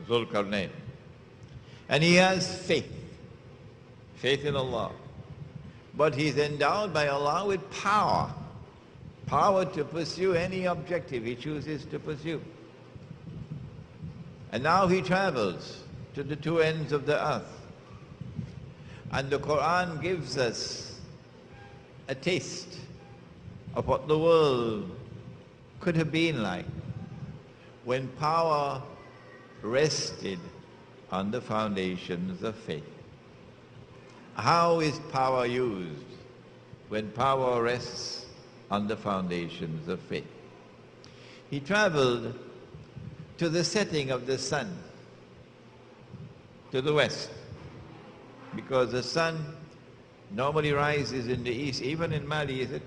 Zulkarnain. And he has faith in Allah. But he's endowed by Allah with power to pursue any objective he chooses to pursue. And now he travels to the two ends of the earth. And the Quran gives us a taste of what the world could have been like when power rested on the foundations of faith. How is power used when power rests on the foundations of faith? He traveled to the setting of the sun, to the west, because the sun normally rises in the east. Even in Mali, is it?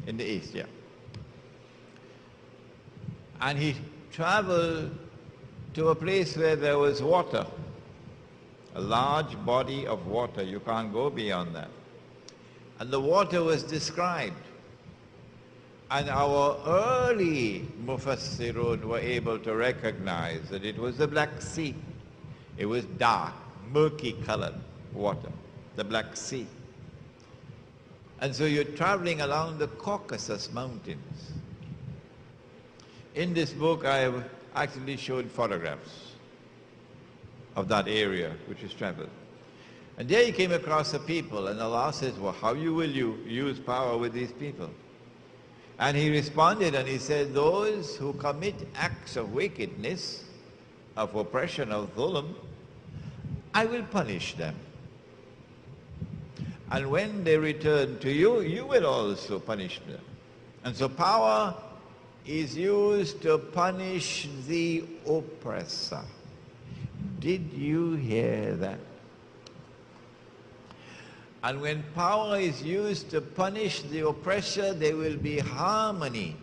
In the east, yeah. And he traveled to a place where there was water, a large body of water. You can't go beyond that. And the water was described. And our early Mufassirun were able to recognize that it was the Black Sea. It was dark, murky-colored water, the Black Sea. And so you're traveling along the Caucasus Mountains. In this book, I have actually showed photographs of that area which is traveled. And there he came across a people, and Allah says, well, how will you use power with these people? And he responded and he said, those who commit acts of wickedness, of oppression, of dhulm, I will punish them. And when they return to you, you will also punish them. And so power is used to punish the oppressor. Did you hear that? And when power is used to punish the oppressor, there will be harmony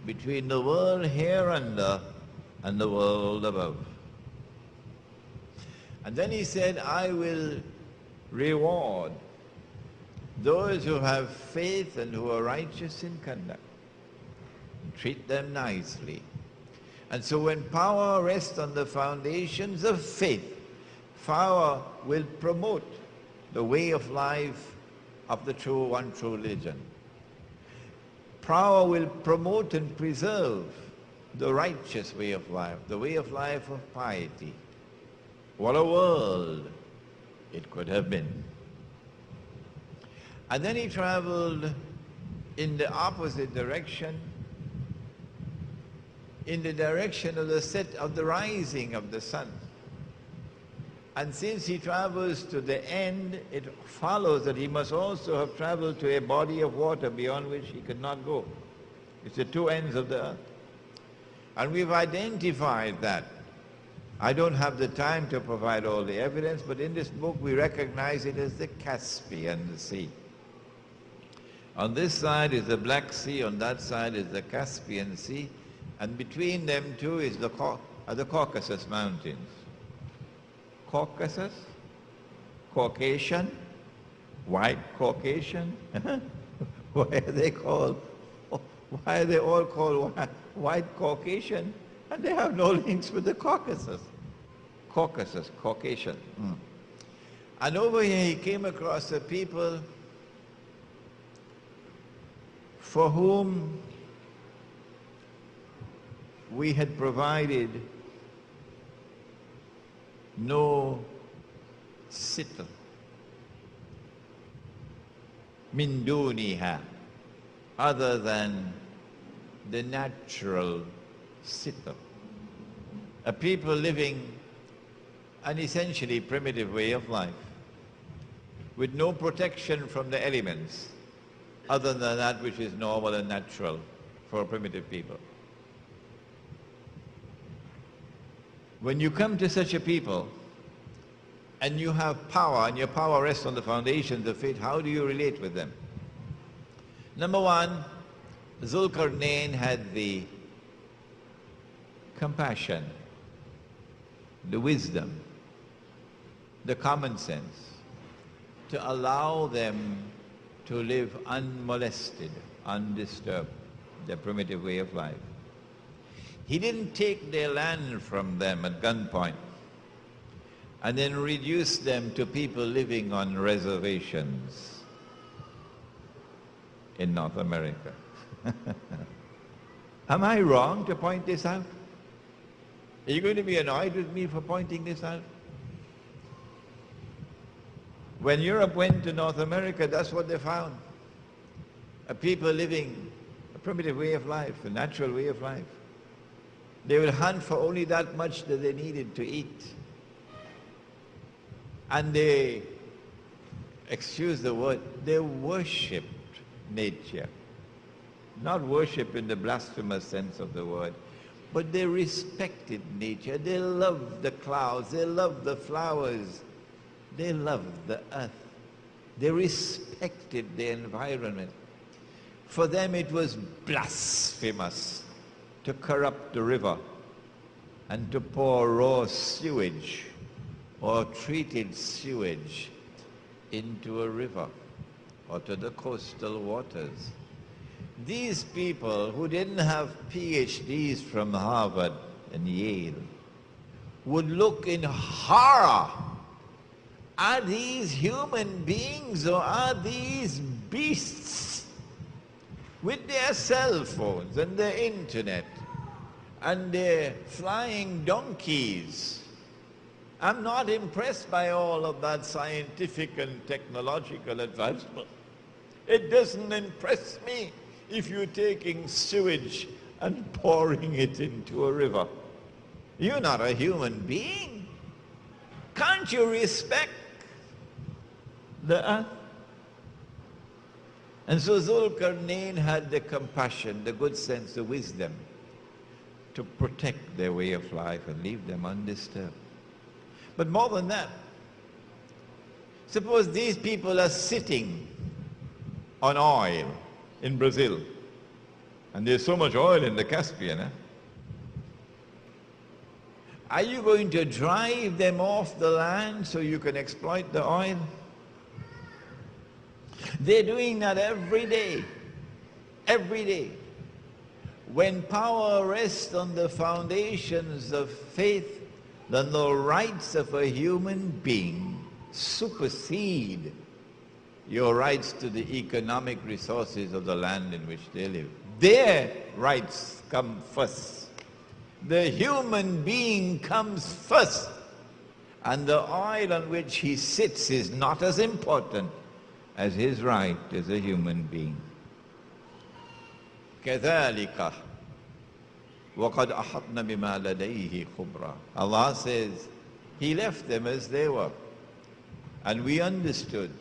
between the world here under and the world above. And then he said, I will reward those who have faith and who are righteous in conduct. Treat them nicely. And so when power rests on the foundations of faith, power will promote the way of life of the one true religion. Power will promote and preserve the righteous way of life, the way of life of piety. What a world it could have been. And then he traveled in the opposite direction, in the direction of the rising of the sun. And since he travels to the end, it follows that he must also have traveled to a body of water beyond which he could not go. It's the two ends of the earth. And we've identified that. I don't have the time to provide all the evidence, but in this book we recognize it as the Caspian Sea. On this side is the Black Sea, on that side is the Caspian Sea, and between them two is the Caucasus Mountains. Caucasus, Caucasian, white Caucasian. Why are they all called white Caucasian? And they have no links with the Caucasus. Caucasus, Caucasian. And over here he came across a people for whom we had provided no sitter min duniha, other than the natural sitter. A people living an essentially primitive way of life, with no protection from the elements other than that which is normal and natural for primitive people. When you come to such a people and you have power, and your power rests on the foundations of faith, how do you relate with them? Number one, Zulkarnain had the compassion, the wisdom, the common sense to allow them to live unmolested, undisturbed, their primitive way of life. He didn't take their land from them at gunpoint and then reduce them to people living on reservations in North America. Am I wrong to point this out? Are you going to be annoyed with me for pointing this out? When Europe went to North America, that's what they found. A people living a primitive way of life, a natural way of life. They would hunt for only that much that they needed to eat. And they, excuse the word, they worshipped nature. Not worship in the blasphemous sense of the word, but they respected nature. They loved the clouds, they loved the flowers, they loved the earth. They respected the environment. For them it was blasphemous to corrupt the river and to pour raw sewage or treated sewage into a river or to the coastal waters. These people who didn't have PhDs from Harvard and Yale would look in horror. Are these human beings or are these beasts with their cell phones and their internet and their flying donkeys? I'm not impressed by all of that scientific and technological advancement. It doesn't impress me if you're taking sewage and pouring it into a river. You're not a human being. Can't you respect the earth? And so Zulkarnain had the compassion, the good sense, the wisdom to protect their way of life and leave them undisturbed. But more than that, suppose these people are sitting on oil in Brazil, and there's so much oil in the Caspian. Are you going to drive them off the land so you can exploit the oil? They're doing that every day. Every day. When power rests on the foundations of faith, then the rights of a human being supersede your rights to the economic resources of the land in which they live. Their rights come first. The human being comes first. And the oil on which he sits is not as important as his right as a human being. كذلك وَقَدْ أَحَطْنَا بِمَا لَدَيْهِ خُبْرًا. Allah says, He left them as they were. And we understood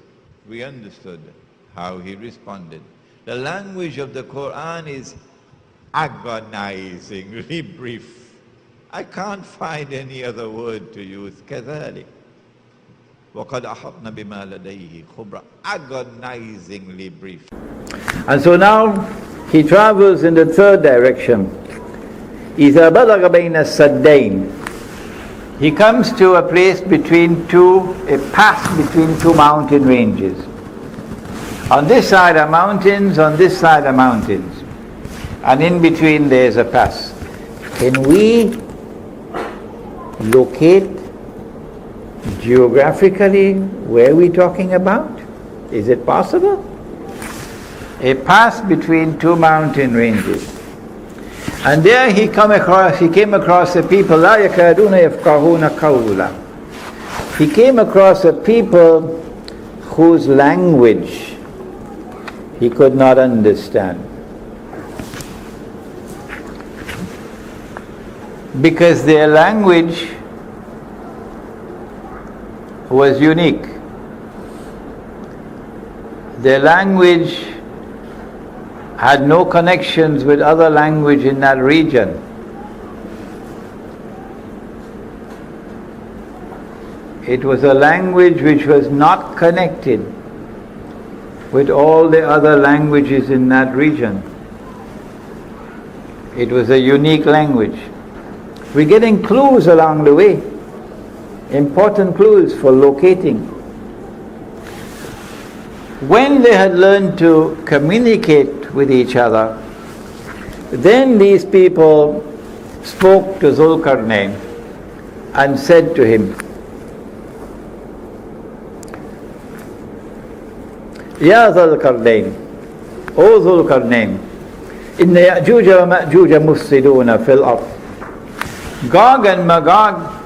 how He responded. The language of the Quran is agonizingly brief. I can't find any other word to use. كَذَلِكَ وَقَدْ أَحَطْنَا بِمَا لَدَيْهِ خُبْرًا. Agonizingly brief. And so now he travels in the third direction. إِذَا بَلَغَ بَيْنَ السَّدَّيْنِ. He comes to a place between a pass between two mountain ranges. On this side are mountains, on this side are mountains. And in between there's a pass. Can we locate geographically where we're talking about? Is it possible? A pass between two mountain ranges. And there he came across a people, لَا يَكَادُونَ يَفْقَهُونَ قَوْلًا. He came across a people whose language he could not understand. Because their language was unique. Their language had no connections with other language in that region. It was a language which was not connected with all the other languages in that region. It was a unique language. We're getting clues along the way, important clues for locating. When they had learned to communicate with each other, then these people spoke to Zulkarnain and said to him, Ya Zulkarnain, O Zulkarnain, inna Yajuj wa Majuj mufsiduna fil ard. Gog and Magog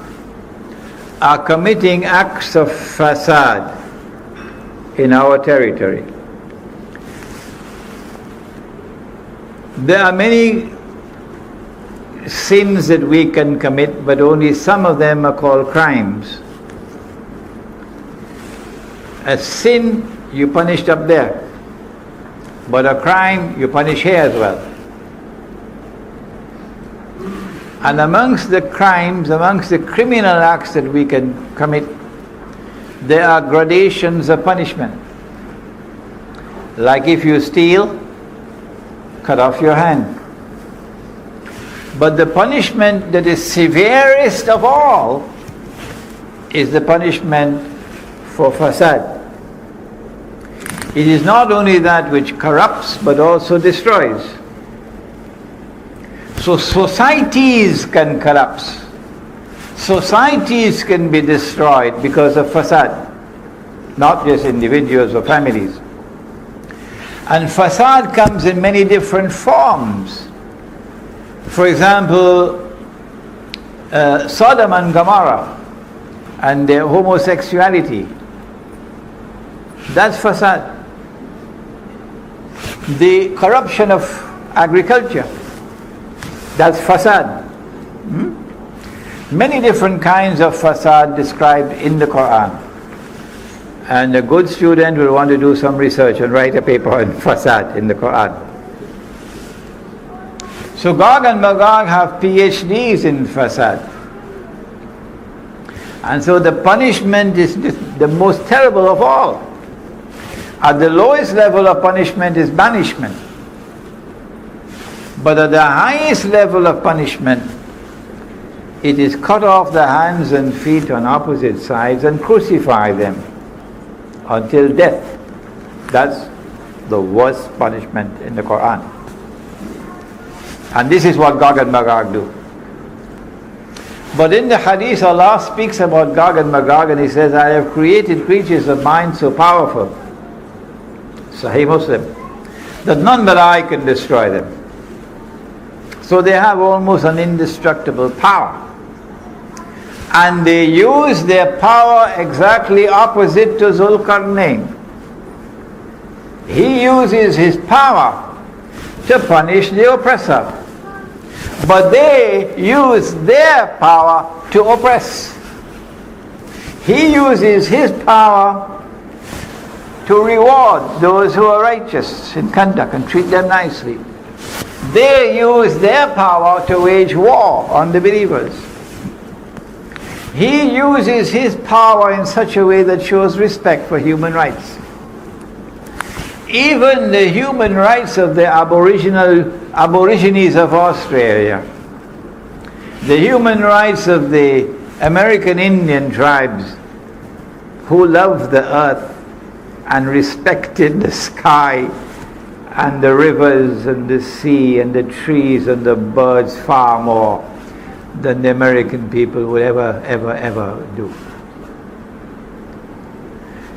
are committing acts of fasad in our territory. There are many sins that we can commit, but only some of them are called crimes. A sin you punished up there, but a crime you punish here as well. And amongst the crimes, amongst the criminal acts that we can commit, there are gradations of punishment. Like if you steal, cut off your hand. But the punishment that is severest of all is the punishment for fasad. It is not only that which corrupts but also destroys. So societies can collapse. Societies can be destroyed because of fasad, not just individuals or families. And fasad comes in many different forms. For example, Sodom and Gomorrah and their homosexuality. That's fasad. The corruption of agriculture. That's fasad. Many different kinds of fasad described in the Quran. And a good student will want to do some research and write a paper on fasad in the Quran. So Gog and Magog have PhDs in fasad. And so the punishment is the most terrible of all. At the lowest level of punishment is banishment. But at the highest level of punishment, it is cut off the hands and feet on opposite sides and crucify them until death. That's the worst punishment in the Quran. And this is what Gog and Magog do. But in the hadith, Allah speaks about Gog and Magog and He says, I have created creatures of mind so powerful, Sahih Muslim, that none but I can destroy them. So they have almost an indestructible power. And they use their power exactly opposite to Zulkarnain. He uses his power to punish the oppressor. But they use their power to oppress. He uses his power to reward those who are righteous in conduct and treat them nicely. They use their power to wage war on the believers. He uses his power in such a way that shows respect for human rights. Even the human rights of the Aborigines of Australia, the human rights of the American Indian tribes who loved the earth and respected the sky and the rivers and the sea and the trees and the birds far more than the American people would ever do.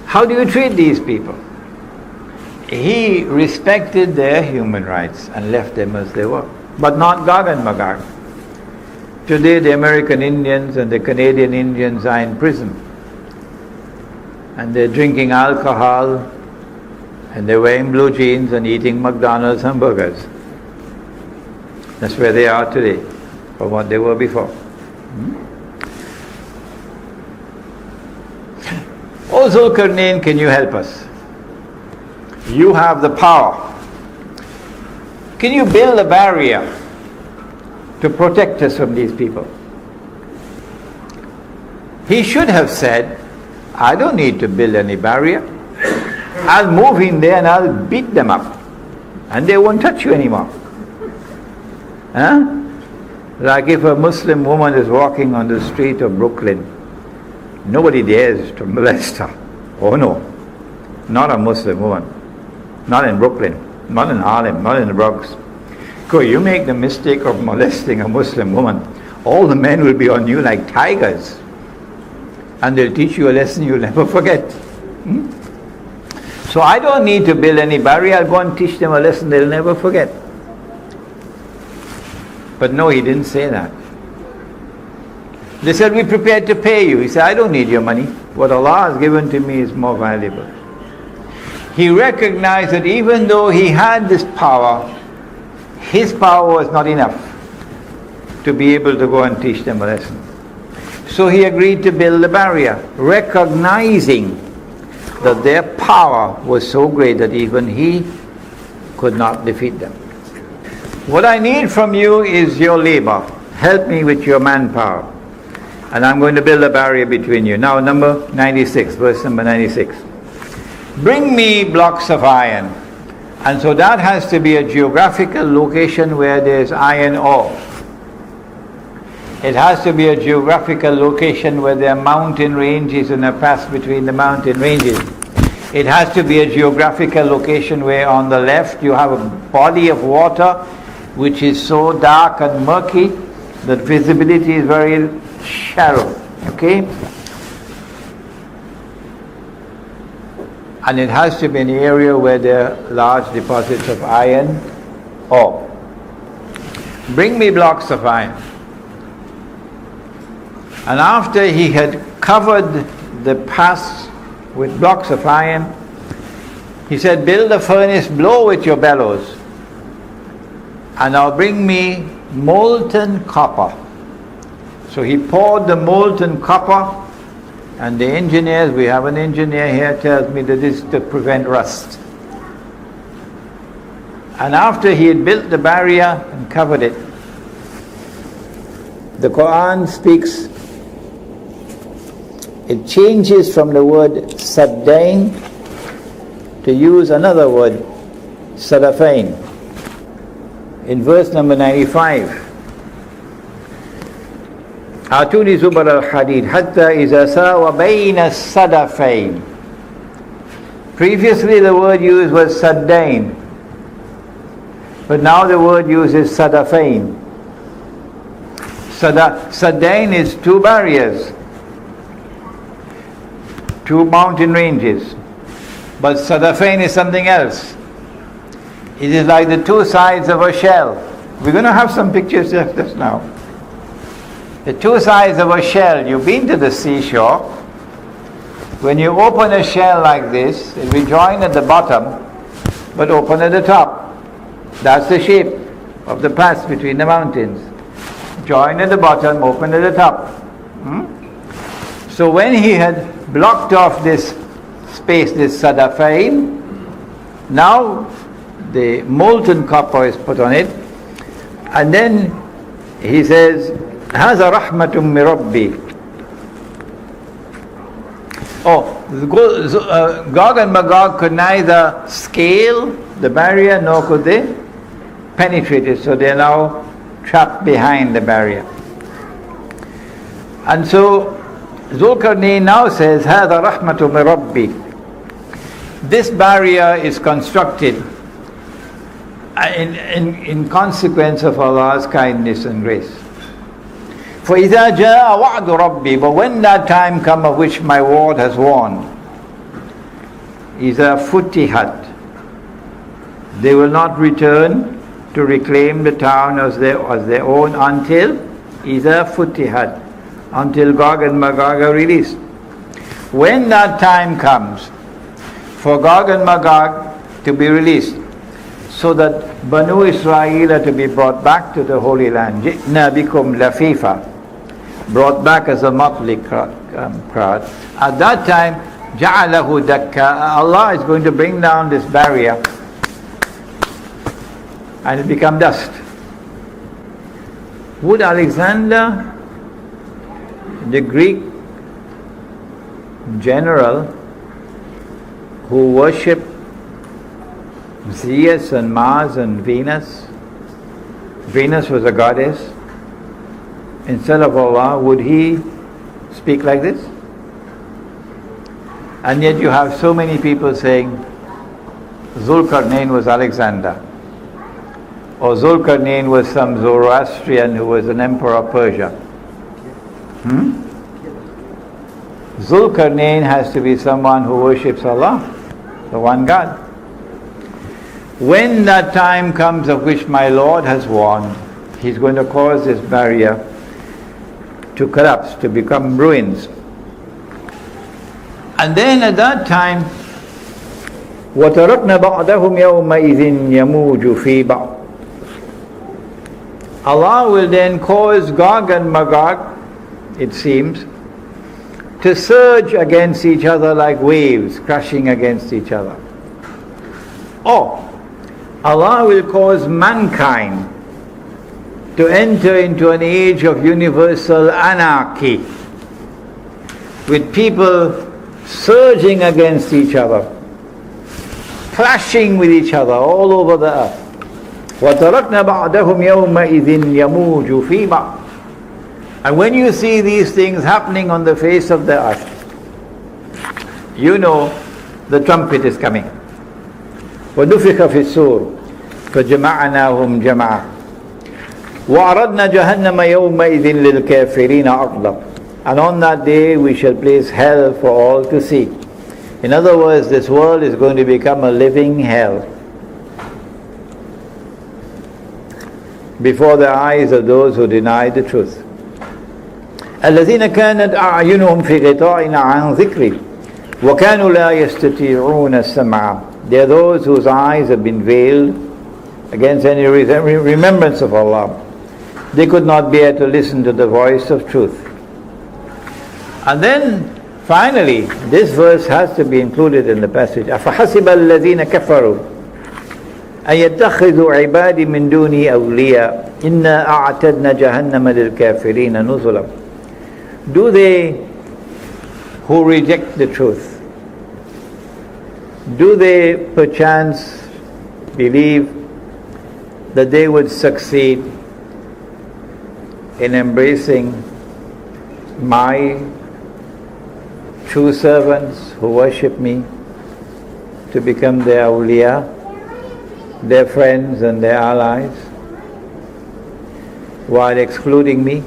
How do you treat these people? He respected their human rights and left them as they were, but not Gog and Magog. Today the American Indians and the Canadian Indians are in prison, and they're drinking alcohol, and they're wearing blue jeans and eating McDonald's hamburgers. That's where they are today, from what they were before. O Zulkarnain, can you help us? You have the power. Can you build a barrier to protect us from these people? He should have said, I don't need to build any barrier. I'll move in there and I'll beat them up, and they won't touch you anymore. Huh? Like if a Muslim woman is walking on the street of Brooklyn, nobody dares to molest her. Oh no, not a Muslim woman. Not in Brooklyn, not in Harlem, not in the Bronx. Because you make the mistake of molesting a Muslim woman, all the men will be on you like tigers. And they'll teach you a lesson you'll never forget. So I don't need to build any barrier. I'll go and teach them a lesson they'll never forget. But no, he didn't say that. They said, we're prepared to pay you. He said, I don't need your money. What Allah has given to me is more valuable. He recognized that even though he had this power, his power was not enough to be able to go and teach them a lesson. So he agreed to build a barrier, recognizing that their power was so great that even he could not defeat them. What I need from you is your labor. Help me with your manpower. And I'm going to build a barrier between you. Now number 96, verse number 96. Bring me blocks of iron. And so that has to be a geographical location where there's iron ore. It has to be a geographical location where there are mountain ranges and a pass between the mountain ranges. It has to be a geographical location where on the left you have a body of water which is so dark and murky that visibility is very shallow. Okay? And it has to be an area where there are large deposits of iron ore. Bring me blocks of iron. And after he had covered the pass with blocks of iron, he said, build a furnace, blow with your bellows, and now bring me molten copper. So he poured the molten copper, and the engineers, we have an engineer here, tells me that this is to prevent rust. And after he had built the barrier and covered it, the Quran speaks, it changes from the word saddain to use another word, sadafain. In verse number 95, Atuni zubar al-hadid hatta iza sawa bayna sadafain. Previously the word used was saddain, but now the word used is sadafain. Saddain is two barriers, two mountain ranges, but sadafain is something else. It is like the two sides of a shell. We're going to have some pictures of this now. The two sides of a shell. You've been to the seashore. When you open a shell like this, it will join at the bottom, but open at the top. That's the shape of the pass between the mountains. Join at the bottom, open at the top. So when he had blocked off this space, this sadafain, now the molten copper is put on it, and then he says, هذا رحمة من ربي. Gog and Magog could neither scale the barrier nor could they penetrate it, so they are now trapped behind the barrier. And so Zulkarnain now says, هذا رحمة من ربي. This barrier is constructed in consequence of Allah's kindness and grace. فَإِذَا جَاءَ وَعْدُ رَبِّي. But when that time comes of which my word has warned, إِذَا فُتِحَتْ, they will not return to reclaim the town as their own until إِذَا فُتِحَتْ, until Gog and Magog are released. When that time comes for Gog and Magog to be released, so that Banu Israel are to be brought back to the Holy Land, جِئْنَا بِكُمْ لَفِيفًا, brought back as a motley crowd. At that time, جَعَلَهُ دَكَّا, Allah is going to bring down this barrier and it become dust. Would Alexander, the Greek general who worshipped Zeus and Mars and Venus was a goddess, instead of Allah, would he speak like this? And yet you have so many people saying Zulkarnain was Alexander. Or Zulkarnain was some Zoroastrian who was an emperor of Persia? Zulkarnain has to be someone who worships Allah, the one God. When that time comes of which my Lord has warned, He's going to cause this barrier to collapse, to become ruins. And then at that time, وَتَرَكْنَا بَعْدَهُمْ يَوْمَئِذٍ يَمُوجُ فِي بَعْضٍ. Allah will then cause Gog and Magog, it seems, to surge against each other like waves crashing against each other. Or Allah will cause mankind to enter into an age of universal anarchy, with people surging against each other, clashing with each other all over the earth. وَتَرَكْنَا بَعْدَهُمْ يَوْمَئِذٍ يَمُوجُ فِي بَعْضٍ. And when you see these things happening on the face of the earth, you know the trumpet is coming. وَنُفِخَ فِي الصُّورِ فَجَمَعْنَاهُمْ جَمْعًا وَعَرَضْنَا جَهَنَّمَ يَوْمَئِذٍ لِلْكَافِرِينَ عَرْضًا. And on that day we shall place hell for all to see. In other words, this world is going to become a living hell before the eyes of those who deny the truth. الذين كانت أعينهم في غطاء عن ذكري وكانوا لا يستطيعون السمع. They are those whose eyes have been veiled against any remembrance of Allah. They could not bear to listen to the voice of truth. And then finally, this verse has to be included in the passage. أَفَحَسِبَ الَّذِينَ كَفَرُوا أَن يَتَّخِذُوا عِبَادِي مِن دُونِي أَوْلِيَاءَ إِنَّا أَعْتَدْنَا جَهَنَّمَ لِلْكَافِرِينَ نُزُلًا. Do they who reject the truth, do they perchance believe that they would succeed in embracing my true servants who worship me, to become their awliya, their friends and their allies, while excluding me?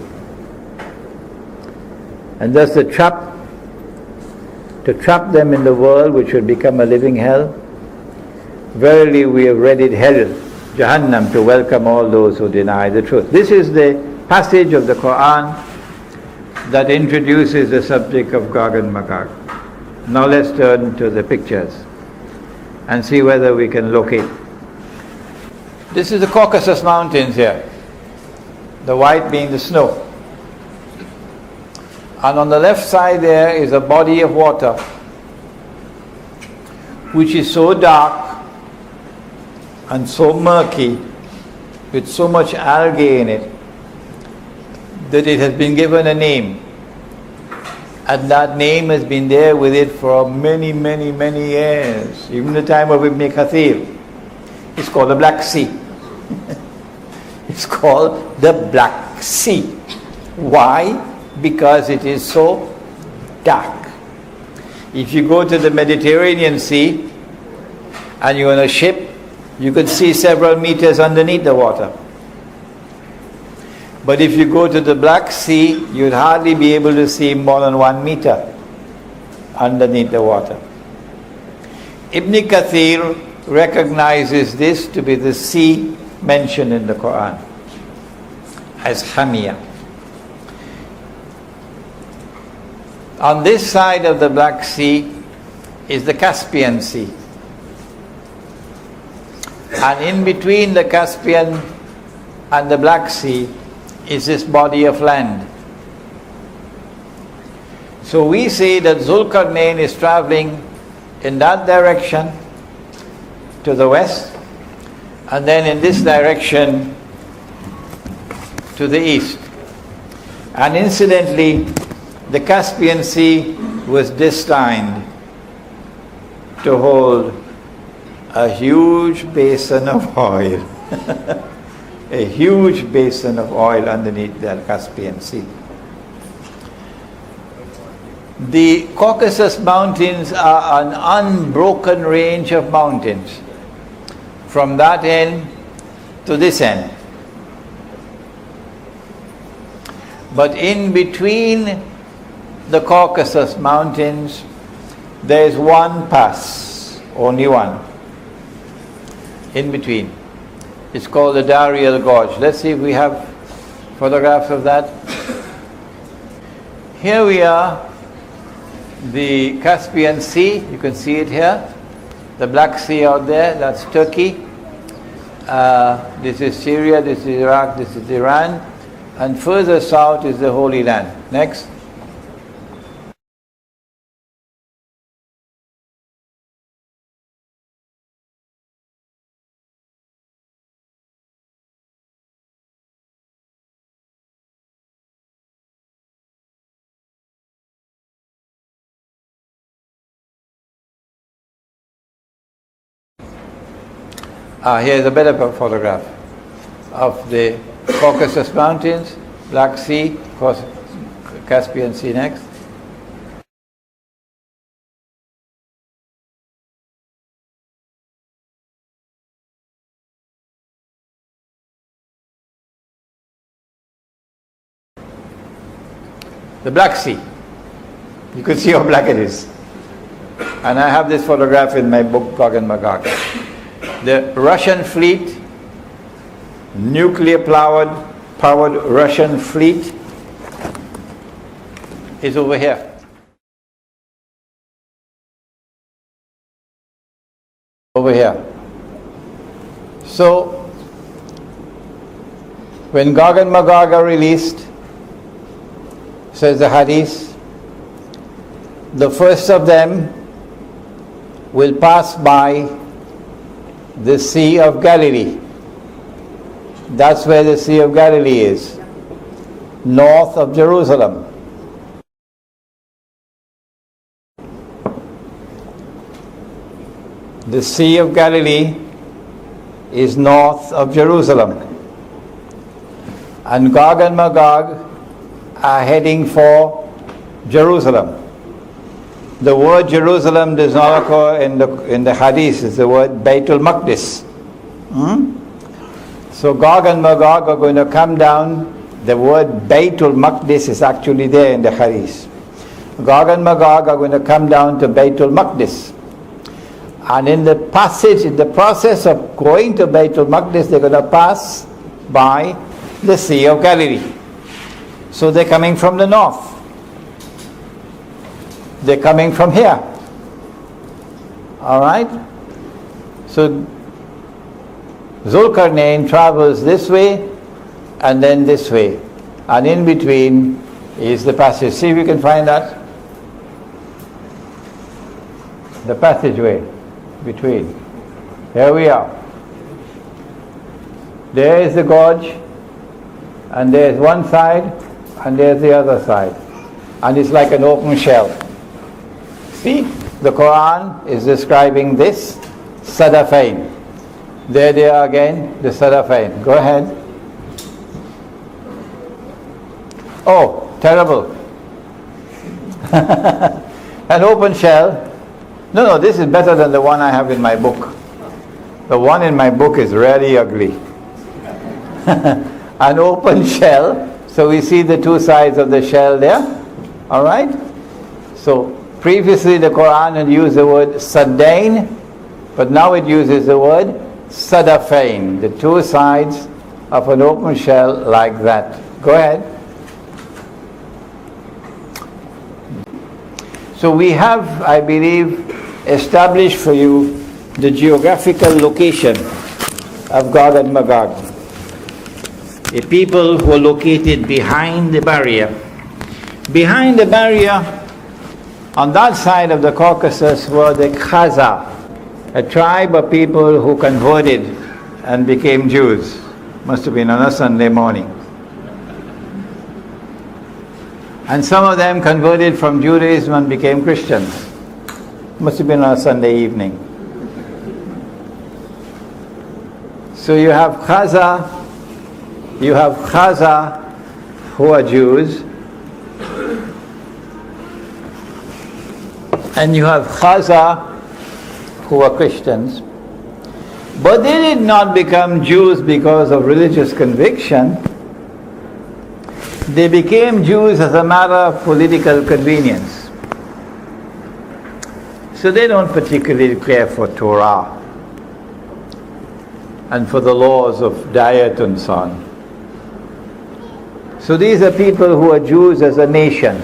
And thus to trap them in the world which will become a living hell. Verily we have readied hell, Jahannam, to welcome all those who deny the truth. This is the passage of the Quran that introduces the subject of Gog and Magog. Now let's turn to the pictures and see whether we can locate. This is the Caucasus Mountains here, the white being the snow. And on the left side there is a body of water which is so dark and so murky, with so much algae in it, that it has been given a name. And that name has been there with it for many, many, many years. Even the time of Ibn Kathir. It's called the Black Sea. It's called the Black Sea. Why? Because it is so dark. If you go to the Mediterranean Sea and you're on a ship, you could see several meters underneath the water. But if you go to the Black Sea, you'd hardly be able to see more than 1 meter underneath the water. Ibn Kathir recognizes this to be the sea mentioned in the Quran as Hamiyah. On this side of the Black Sea is the Caspian Sea. And in between the Caspian and the Black Sea is this body of land. So we say that Zulkarnain is traveling in that direction to the west, and then in this direction to the east. And incidentally, the Caspian Sea was destined to hold a huge basin of oil. A huge basin of oil underneath the Caspian Sea. The Caucasus Mountains are an unbroken range of mountains. From that end to this end. But in between the Caucasus Mountains, there is one pass, only one, in between. It's called the Diarrheal Gorge. Let's see if we have photographs of that. Here we are, the Caspian Sea, you can see it here. The Black Sea out there, that's Turkey. This is Syria, this is Iraq, this is Iran. And further south is the Holy Land. Next. Here's a better photograph of the Caucasus Mountains, Black Sea, of course, Caspian Sea next. The Black Sea. You can see how black it is. And I have this photograph in my book, Gog Magog. The Russian fleet, nuclear-powered Russian fleet, is over here. Over here. So, when Gog and Magog are released, says the Hadith, the first of them will pass by the Sea of Galilee. That's where the Sea of Galilee is, north of Jerusalem. The Sea of Galilee is north of Jerusalem. And Gog and Magog are heading for Jerusalem. The word Jerusalem does not occur in the Hadith. It's the word Baitul Maqdis. So Gog and Magog are going to come down. The word Baitul Maqdis is actually there in the Hadith. Gog and Magog are going to come down to Baitul Maqdis. And in the process of going to Baitul Maqdis, they're going to pass by the Sea of Galilee. So they're coming from the north. They're coming from here. Alright? So Zulkarnain travels this way and then this way. And in between is the passage. See if you can find that. The passageway between. Here we are. There is the gorge, and there's one side, and there's the other side. And it's like an open shell. See, the Quran is describing this Sadafain. There they are again, the Sadafain. Go ahead. Oh, terrible. An open shell. No, this is better than the one I have in my book. The one in my book is really ugly. An open shell. So we see the two sides of the shell there. Alright? So previously the Quran had used the word Sadain, but now it uses the word Sadafain, the two sides of an open shell like that. Go ahead. So we have, I believe, established for you the geographical location of Gog and Magog. A people who are located behind the barrier. Behind the barrier, on that side of the Caucasus, were the Khaza, a tribe of people who converted and became Jews. Must have been on a Sunday morning. And some of them converted from Judaism and became Christians. Must have been on a Sunday evening. So you have Khaza who are Jews, and you have Khaza who are Christians. But they did not become Jews because of religious conviction. They became Jews as a matter of political convenience. So they don't particularly care for Torah and for the laws of diet and so on. So these are people who are Jews as a nation,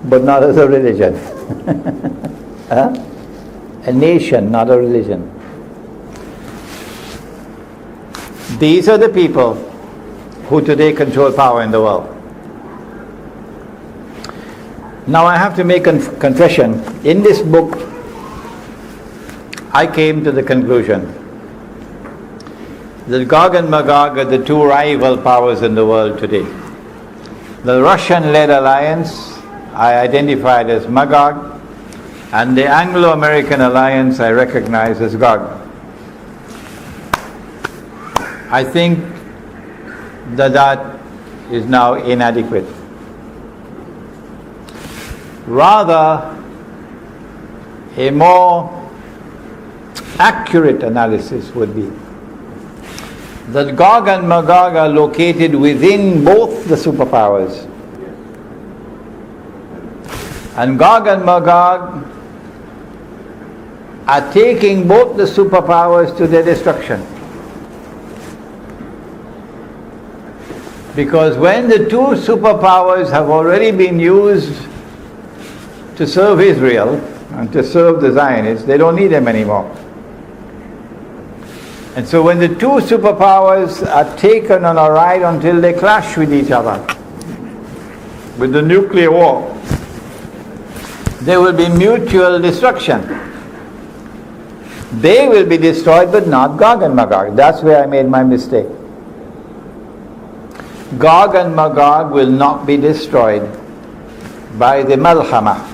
but not as a religion. Huh? A nation, not a religion. These are the people who today control power in the world. Now I have to make a confession. In this book, I came to the conclusion that Gog and Magog are the two rival powers in the world today. The Russian-led alliance I identified as Magog, and the Anglo-American alliance I recognize as Gog. I think that is now inadequate. Rather, a more accurate analysis would be that Gog and Magog are located within both the superpowers. And Gog and Magog are taking both the superpowers to their destruction. Because when the two superpowers have already been used to serve Israel and to serve the Zionists, they don't need them anymore. And so when the two superpowers are taken on a ride until they clash with each other, with the nuclear war, there will be mutual destruction. They will be destroyed, but not Gog and Magog. That's where I made my mistake. Gog and Magog will not be destroyed by the Malhama.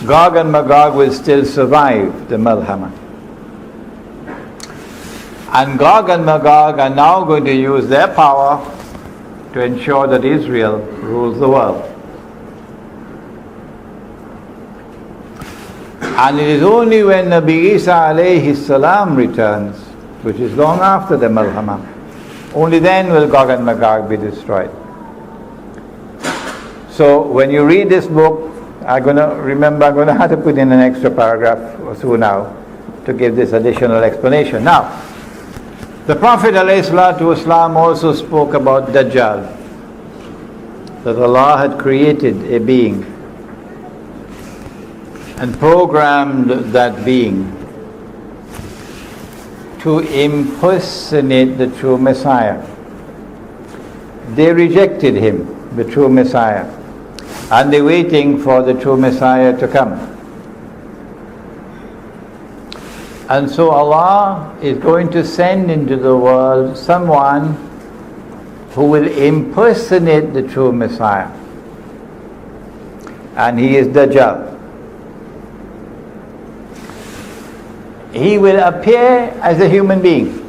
Gog and Magog will still survive the Malhama. And Gog and Magog are now going to use their power to ensure that Israel rules the world. And it is only when Nabi Isa alayhi salam returns, which is long after the Malhama, only then will Gog and Magog be destroyed. So when you read this book, I'm going to have to put in an extra paragraph or so now to give this additional explanation. Now, the Prophet ﷺ also spoke about Dajjal, that Allah had created a being and programmed that being to impersonate the true Messiah. They rejected him, the true Messiah, and they're waiting for the true Messiah to come. And so Allah is going to send into the world someone who will impersonate the true Messiah. And he is Dajjal. He will appear as a human being.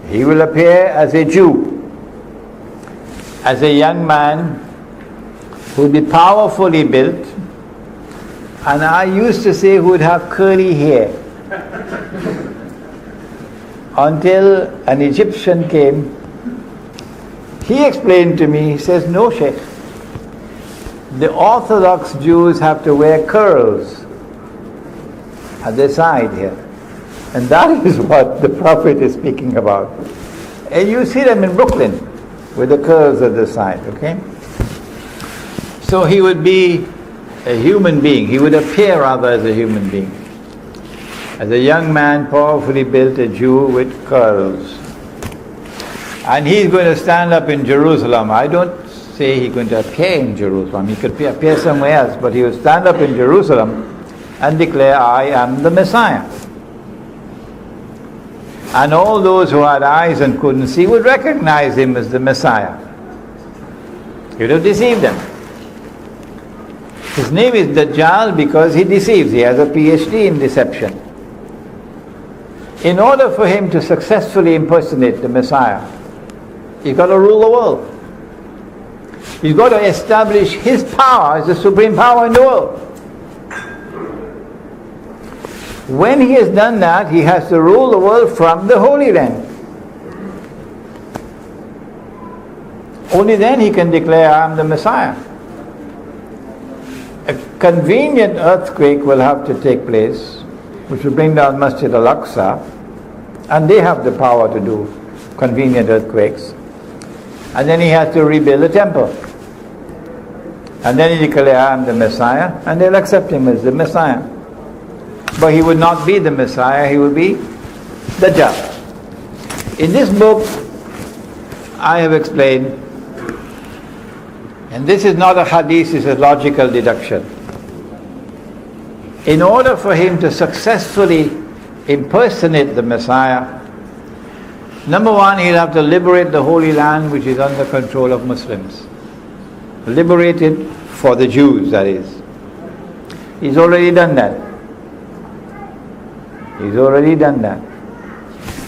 He will appear as a Jew, as a young man who will be powerfully built, and I used to say who would have curly hair. Until an Egyptian came, he explained to me, he says, no, Sheikh, the Orthodox Jews have to wear curls at their side here. And that is what the Prophet is speaking about. And you see them in Brooklyn with the curls at the side, okay? So he would be a human being. He would appear rather as a human being. As a young man, powerfully built, a Jew with curls. And he's going to stand up in Jerusalem. I don't say he's going to appear in Jerusalem. He could appear somewhere else, but he will stand up in Jerusalem and declare, I am the Messiah. And all those who had eyes and couldn't see would recognize him as the Messiah. He would have deceived them. His name is Dajjal because he deceives. He has a PhD in deception. In order for him to successfully impersonate the Messiah, he's got to rule the world. He's got to establish his power as the supreme power in the world. When he has done that, he has to rule the world from the Holy Land. Only then he can declare, I am the Messiah. A convenient earthquake will have to take place, which will bring down Masjid al-Aqsa, and they have the power to do convenient earthquakes. And then he has to rebuild the temple. And then he declares, I am the Messiah, and they'll accept him as the Messiah. But he would not be the Messiah, he would be Dajjal. In this book, I have explained, and this is not a hadith, it's a logical deduction. In order for him to successfully impersonate the Messiah, number one, he'll have to liberate the Holy Land, which is under control of Muslims. Liberate it for the Jews, that is. He's already done that. He's already done that.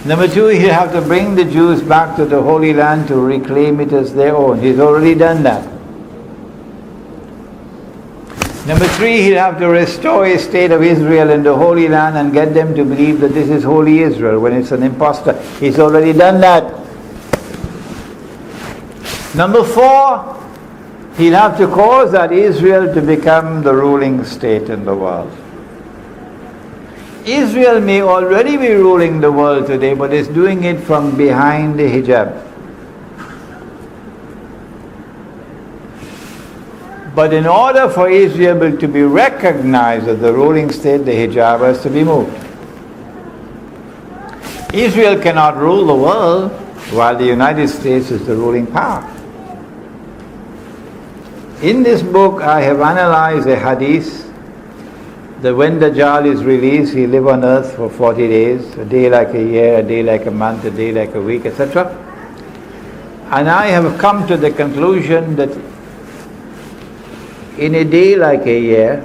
Number two, he'll have to bring the Jews back to the Holy Land to reclaim it as their own. He's already done that. Number three, he'll have to restore a state of Israel in the Holy Land and get them to believe that this is Holy Israel when it's an impostor. He's already done that. Number four, he'll have to cause that Israel to become the ruling state in the world. Israel may already be ruling the world today, but it's doing it from behind the hijab. But in order for Israel to be recognized as the ruling state, the hijab has to be moved. Israel cannot rule the world while the United States is the ruling power. In this book, I have analyzed a hadith that when Dajjal is released, he live on earth for 40 days, a day like a year, a day like a month, a day like a week, etc. And I have come to the conclusion that in a day like a year,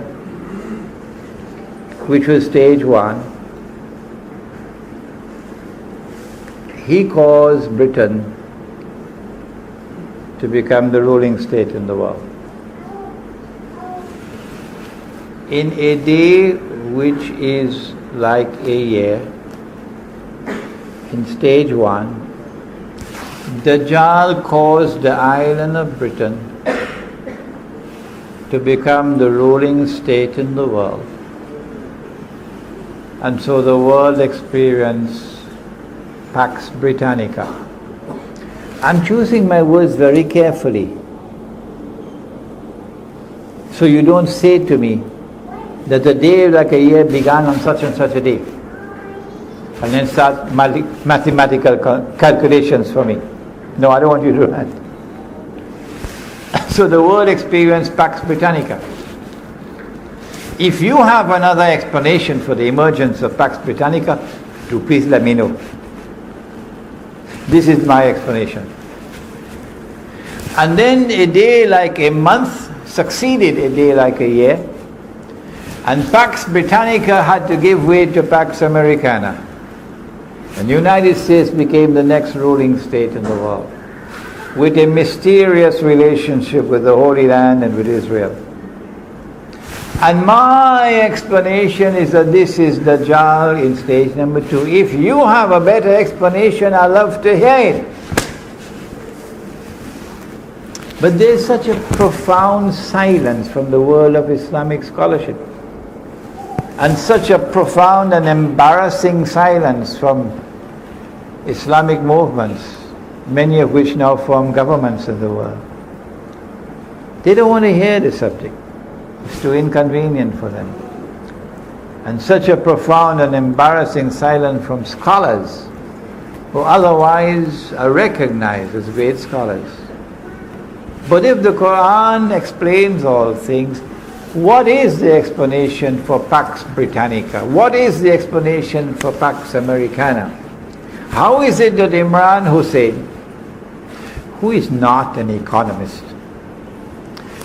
which was stage one, he caused Britain to become the ruling state in the world. In a day which is like a year, in stage one, Dajjal caused the island of Britain to become the ruling state in the world. And so the world experienced Pax Britannica. I'm choosing my words very carefully, so you don't say to me that the day like a year began on such and such a day, and then start mathematical calculations for me. No, I don't want you to do that. So the world experienced Pax Britannica. If you have another explanation for the emergence of Pax Britannica, do please let me know. This is my explanation. And then a day like a month succeeded a day like a year, and Pax Britannica had to give way to Pax Americana. And the United States became the next ruling state in the world, with a mysterious relationship with the Holy Land and with Israel. And my explanation is that this is Dajjal in stage number two. If you have a better explanation, I'd love to hear it. But there's such a profound silence from the world of Islamic scholarship, and such a profound and embarrassing silence from Islamic movements, many of which now form governments in the world. They don't want to hear the subject. It's too inconvenient for them. And such a profound and embarrassing silence from scholars who otherwise are recognized as great scholars. But if the Quran explains all things, what is the explanation for Pax Britannica? What is the explanation for Pax Americana? How is it that Imran Hosein, who is not an economist,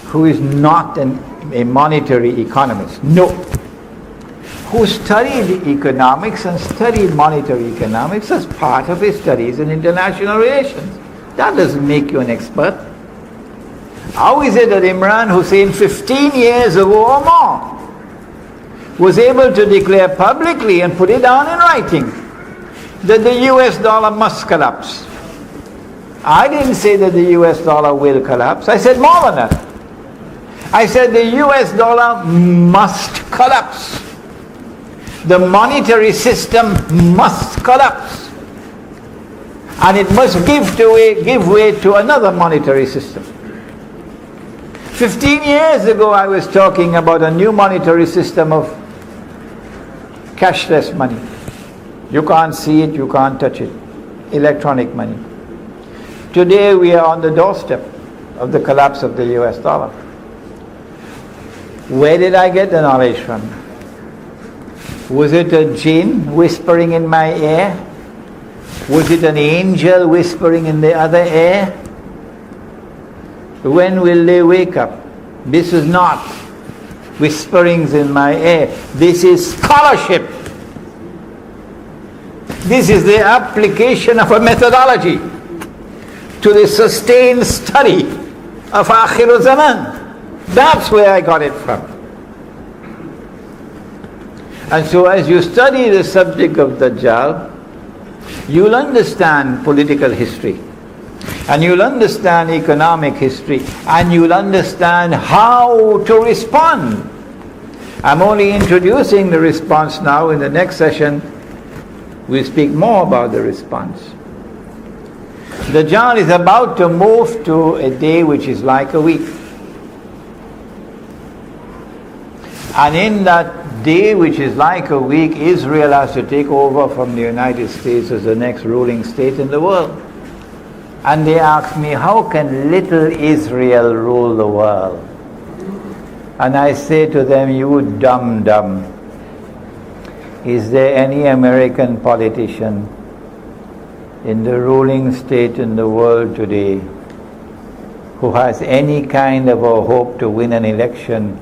who is not a monetary economist, no, who studied economics and studied monetary economics as part of his studies in international relations. That doesn't make you an expert. How is it that Imran Hosein 15 years ago or more was able to declare publicly and put it down in writing that the US dollar must collapse. I didn't say that the US dollar will collapse. I said more than that. I said the US dollar must collapse. The monetary system must collapse. And it must give way to another monetary system. 15 years ago I was talking about a new monetary system of cashless money. You can't see it, you can't touch it. Electronic money. Today we are on the doorstep of the collapse of the US dollar. Where did I get the knowledge from? Was it a jinn whispering in my ear? Was it an angel whispering in the other ear? When will they wake up? This is not whisperings in my ear. This is scholarship. This is the application of a methodology to the sustained study of Akhiruzaman. That's where I got it from. And so as you study the subject of Dajjal, you'll understand political history, and you'll understand economic history, and you'll understand how to respond. I'm only introducing the response now. In the next session, we'll speak more about the response. Dajjal is about to move to a day which is like a week. And in that day which is like a week, Israel has to take over from the United States as the next ruling state in the world. And they ask me, how can little Israel rule the world? And I say to them, you dumb. Is there any American politician in the ruling state in the world today who has any kind of a hope to win an election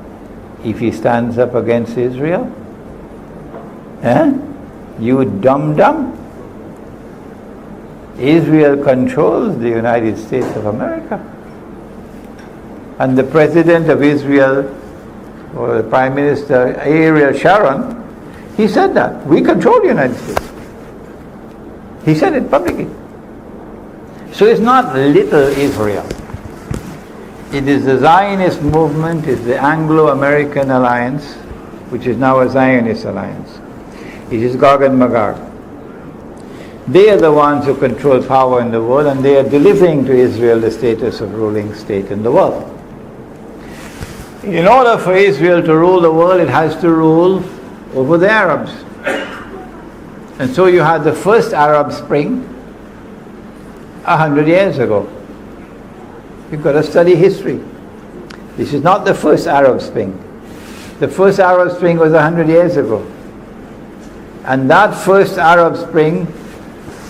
if he stands up against Israel? You dumb. Israel controls the United States of America. And the President of Israel, or the Prime Minister, Ariel Sharon, he said that. We control the United States. He said it publicly. So it's not little Israel. It is the Zionist movement, it's the Anglo-American alliance, which is now a Zionist alliance. It is Gog and Magog. They are the ones who control power in the world, and they are delivering to Israel the status of ruling state in the world. In order for Israel to rule the world, it has to rule over the Arabs. And so you had the first Arab Spring 100 years ago. You've got to study history. This is not the first Arab Spring. The first Arab Spring was 100 years ago. And that first Arab Spring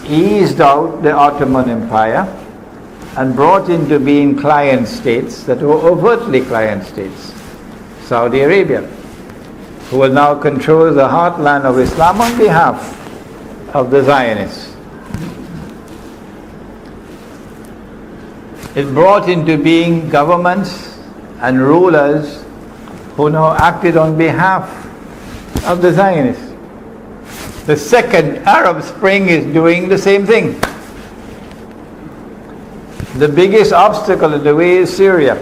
eased out the Ottoman Empire and brought into being client states that were overtly client states. Saudi Arabia, who will now control the heartland of Islam on behalf of the Zionists. It brought into being governments and rulers who now acted on behalf of the Zionists. The second Arab Spring is doing the same thing. The biggest obstacle in the way is Syria.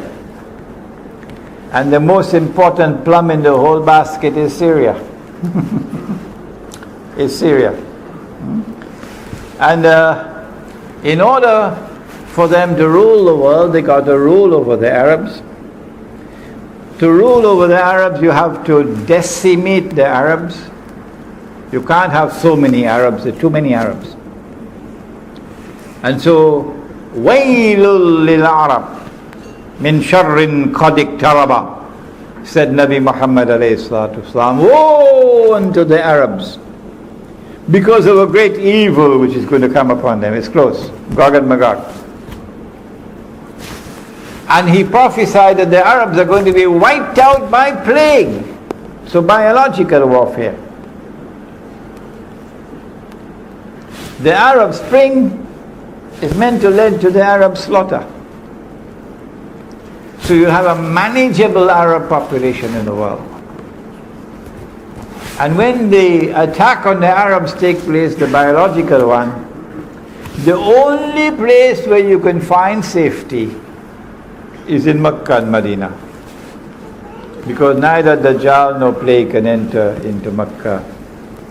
And the most important plum in the whole basket is Syria. Is Syria. And in order for them to rule the world, they got to rule over the Arabs. To rule over the Arabs, you have to decimate the Arabs. You can't have so many Arabs, there are too many Arabs. And so, وَيْلٌ لِلْعَرَبِ مِنْ شَرٍ قَدْ اقْتَرَبَ, said Nabi Muhammad alayhi salatu wasalam. Woe unto the Arabs, because of a great evil which is going to come upon them. It's close. Gog and Magog. And he prophesied that the Arabs are going to be wiped out by plague. So biological warfare. The Arab Spring is meant to lead to the Arab slaughter. So you have a manageable Arab population in the world. And when the attack on the Arabs takes place, the biological one, the only place where you can find safety is in Makkah and Medina. Because neither Dajjal nor plague can enter into Makkah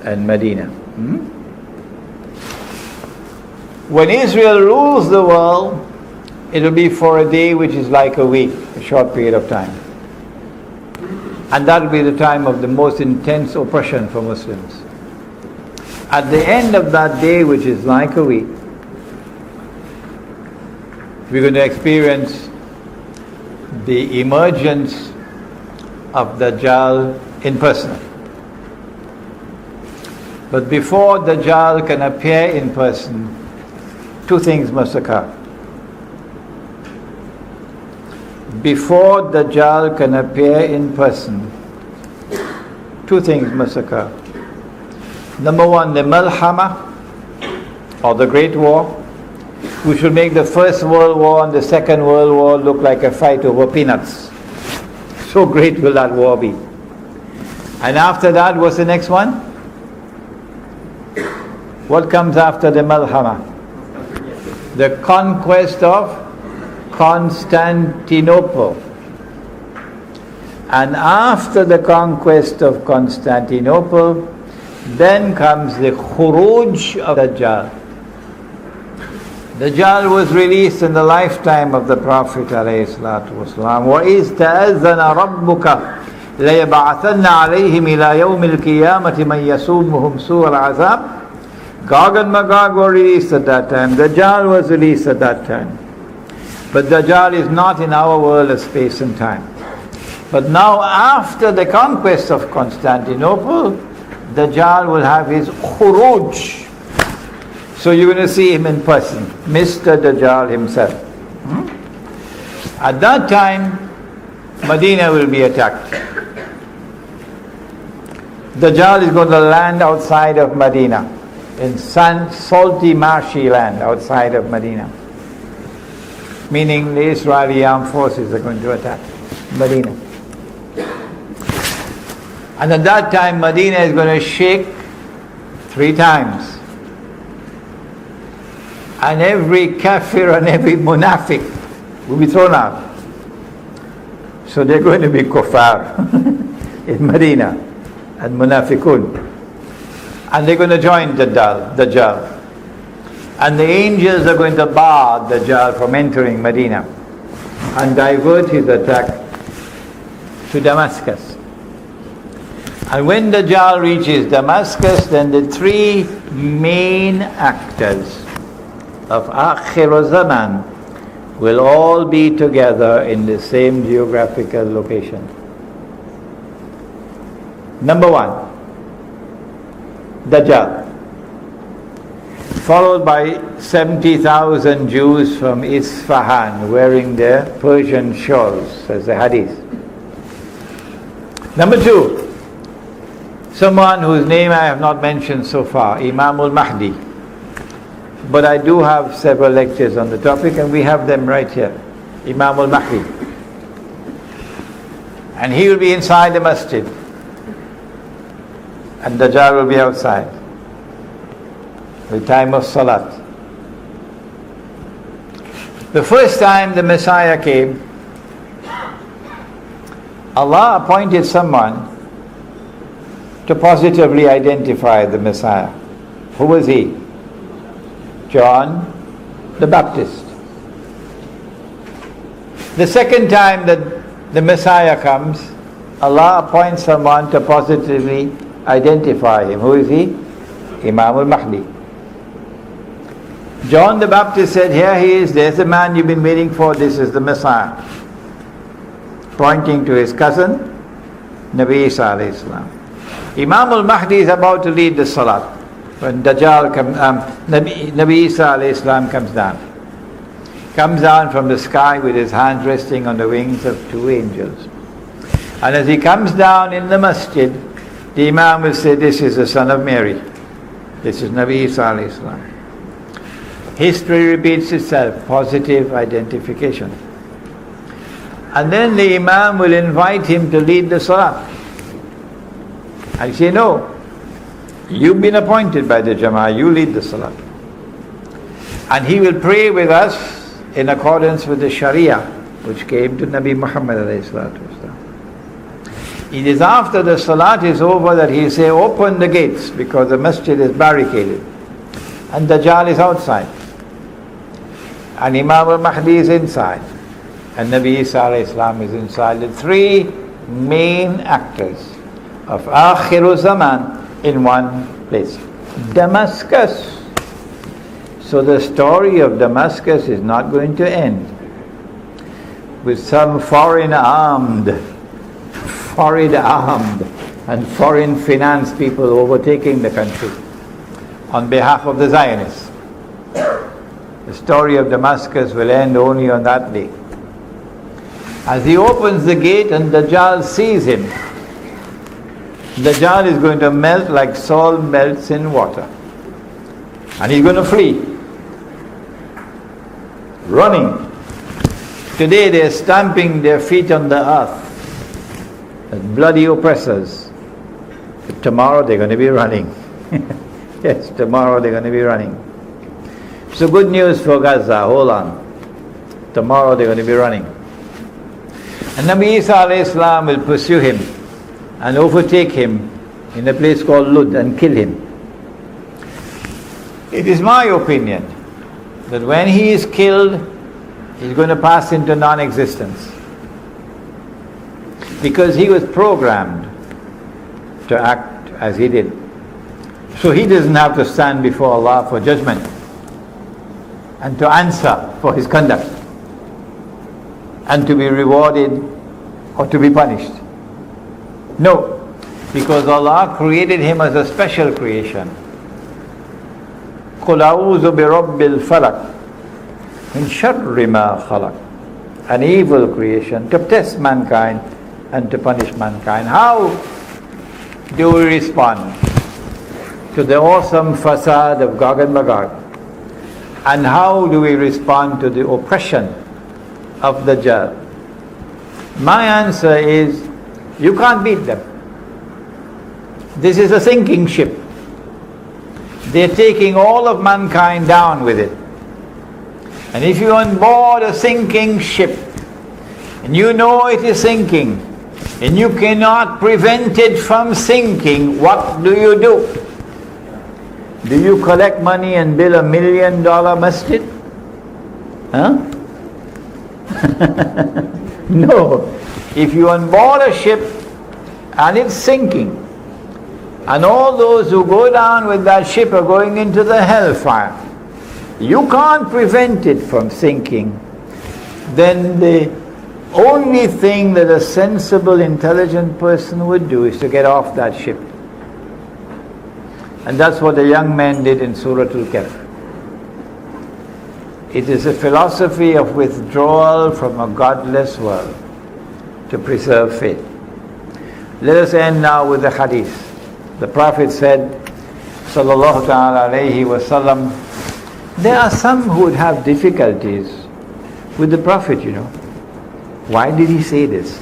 and Medina. When Israel rules the world, it will be for a day which is like a week, a short period of time. And that will be the time of the most intense oppression for Muslims. At the end of that day, which is like a week, we're going to experience the emergence of Dajjal in person. But before Dajjal can appear in person, two things must occur. Before Dajjal can appear in person, two things must occur. Number one, the Malhama, or the Great War, which will make the First World War and the Second World War look like a fight over peanuts. So great will that war be. And after that, what's the next one? What comes after the Malhama? The conquest of Constantinople. And after the conquest of Constantinople, then comes the Khuruj of Dajjal. Dajjal was released in the lifetime of the Prophet ﷺ. وَإِذْ تَأَذَّنَ رَبُّكَ لَيَبْعَثَنَّ عَلَيْهِمْ إِلَى يَوْمِ الْقِيَامَةِ مَنْ يَسُومُهُمْ سُوءَ الْعَذَابِ. Gog and Magog were released at that time. Dajjal was released at that time. But Dajjal is not in our world of space and time. But now, after the conquest of Constantinople, Dajjal will have his khuruj. So you're going to see him in person, Mr. Dajjal himself. At that time, Medina will be attacked. Dajjal is going to land outside of Medina, in salty, marshy land outside of Medina. Meaning the Israeli armed forces are going to attack Medina. And at that time, Medina is going to shake 3 times. And every kafir and every munafiq will be thrown out. So they're going to be kuffar in Medina and munafiqun. And they're going to join Dajjal. And the angels are going to bar Dajjal from entering Medina and divert his attack to Damascus. And when Dajjal reaches Damascus, then the 3 main actors of Akhiruzaman will all be together in the same geographical location. Number 1, Dajjal, followed by 70,000 Jews from Isfahan wearing their Persian shawls, says the hadith. Number 2, someone whose name I have not mentioned so far, Imam al-Mahdi. But I do have several lectures on the topic, and we have them right here. Imam al-Mahdi. And he will be inside the masjid, and Dajjal will be outside. The time of Salat. The first time the Messiah came, Allah appointed someone to positively identify the Messiah. Who was he? John the Baptist. The second time that the Messiah comes, Allah appoints someone to positively identify him. Who is he? Imam al-Mahdi. John the Baptist said, here he is, there's the man you've been waiting for, this is the Messiah. Pointing to his cousin, Nabi Isa alayhi salam. Imam al-Mahdi is about to lead the Salat when Dajjal Nabi Isa alayhi salam comes down. Comes down from the sky with his hands resting on the wings of 2 angels. And as he comes down in the masjid, the Imam will say, this is the son of Mary. This is Nabi Isa alayhi salam. History repeats itself, positive identification. And then the Imam will invite him to lead the Salah. And say, no, you've been appointed by the Jama'ah, you lead the Salat. And he will pray with us in accordance with the Sharia, which came to Nabi Muhammad alayhi salatu wasalam. It is after the Salat is over that he say, open the gates, because the masjid is barricaded. And Dajjal is outside. And Imam al-Mahdi is inside. And Nabi Isa alayhi salam is inside. The three main actors of Akhiruzaman in one place. Damascus. So the story of Damascus is not going to end with some foreign armed and foreign finance people overtaking the country on behalf of the Zionists. The story of Damascus will end only on that day. As he opens the gate and Dajjal sees him, Dajjal is going to melt like salt melts in water. And he's going to flee. Running. Today they're stamping their feet on the earth as bloody oppressors. But tomorrow they're going to be running. Yes, tomorrow they're going to be running. So good news for Gaza, hold on. Tomorrow they're going to be running. And Nabi Isa alayhi salam will pursue him and overtake him in a place called Lud and kill him. It is my opinion that when he is killed, he's going to pass into non-existence. Because he was programmed to act as he did. So he doesn't have to stand before Allah for judgment and to answer for his conduct and to be rewarded or to be punished. No, because Allah created him as a special creation. قُلْ أَعُوذُ بِرَبِّ الْفَلَقِ مِنْ شَرِّ مَا خَلَقَ. An evil creation to test mankind and to punish mankind. How do we respond to the awesome facade of Gog and Magog? And how do we respond to the oppression of the Dajjal? My answer is, you can't beat them. This is a sinking ship. They're taking all of mankind down with it. And if you're on board a sinking ship, and you know it is sinking, and you cannot prevent it from sinking, what do? Do you collect money and build $1 million masjid? Huh? No. If you're on board a ship and it's sinking, and all those who go down with that ship are going into the hellfire, you can't prevent it from sinking, then the only thing that a sensible, intelligent person would do is to get off that ship. And that's what the young man did in Surah Al-Kahf. It is a philosophy of withdrawal from a godless world to preserve faith. Let us end now with the hadith. The Prophet said, sallallahu ta'ala alayhi wa sallam, there are some who would have difficulties with the Prophet, you know. Why did he say this?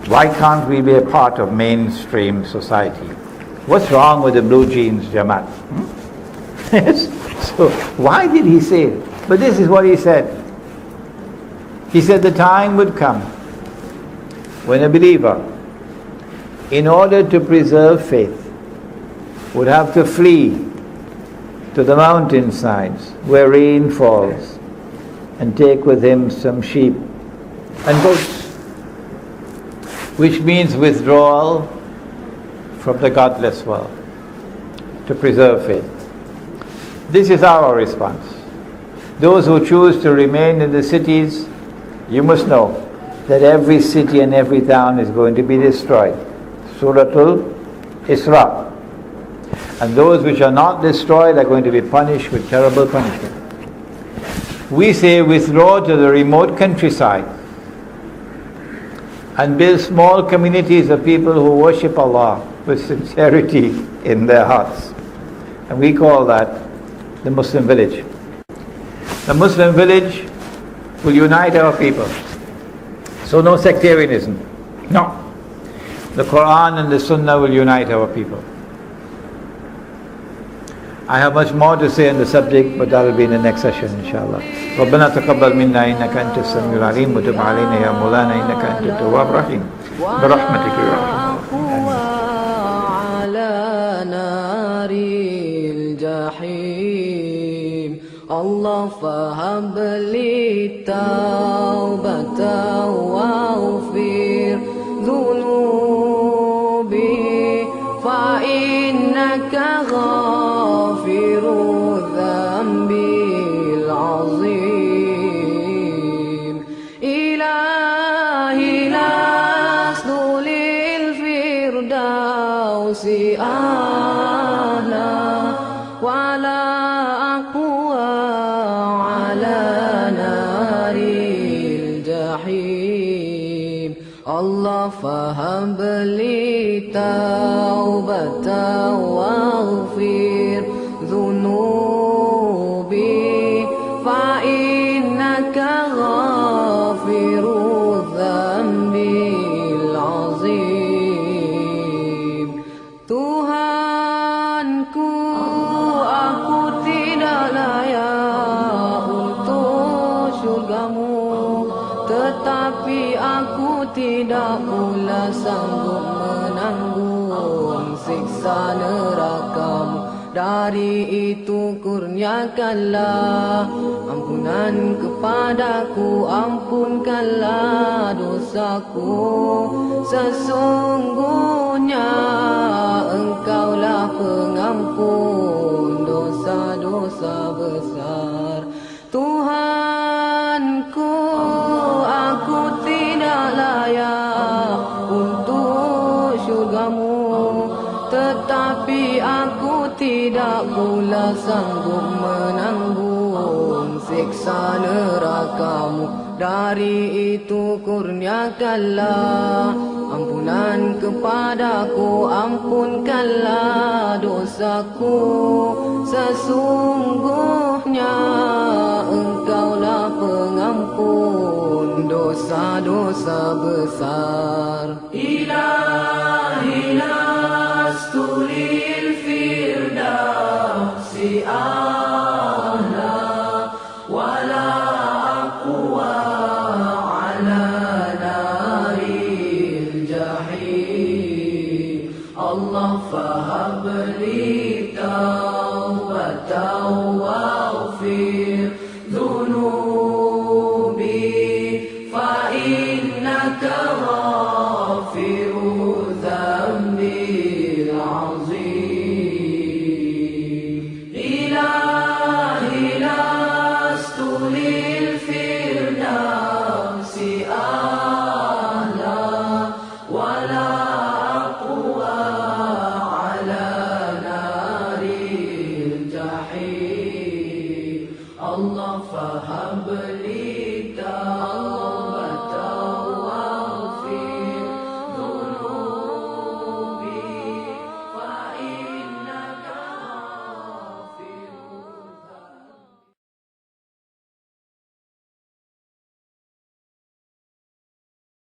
Why can't we be a part of mainstream society? What's wrong with the blue jeans Jamaat? Yes. So why did he say it? But this is what he said. He said the time would come when a believer, in order to preserve faith, would have to flee to the mountainsides where rain falls and take with him some sheep and goats, which means withdrawal from the godless world to preserve faith. This is our response. Those who choose to remain in the cities, you must know that every city and every town is going to be destroyed. Surah Al-Isra. And those which are not destroyed are going to be punished with terrible punishment. We say withdraw to the remote countryside and build small communities of people who worship Allah with sincerity in their hearts. And we call that the Muslim village. The Muslim village will unite our people. So no sectarianism. No. The Quran and the Sunnah will unite our people. I have much more to say on the subject, but that will be in the next session, inshallah. ربنا تقبل منا إنك أنت السميع العليم وتب علينا يا مولانا إنك أنت التواب الرحيم برحمتك يا رحمن على نار الجحيم الله فهب لي توبة واغفر ذنوبي فإنك غافر الذنب العظيم إلهي لست للفردوس أهلا ولا أقوى على نار الجحيم الله فهب لي توبة واغفر ذنوبي فإنك غافر الذنب العظيم Tuhanku aku tidak layak untuk syurgamu tetapi aku tidak pula sanggup menanggung siksa nerakamu dari itu kurniakanlah ampunan kepadaku ampunkanlah dosaku sesungguhnya engkaulah pengampun dosa-dosa besar Tuhanku aku tidak layak untuk syurgamu tetapi aku tidak pula sanggup menanggung siksa nerakamu dari itu kurniakanlah ampunan kepadaku ampunkanlah dosaku sesungguhnya engkaulah pengampun dosa-dosa besar Ilahi lastu lil firdausi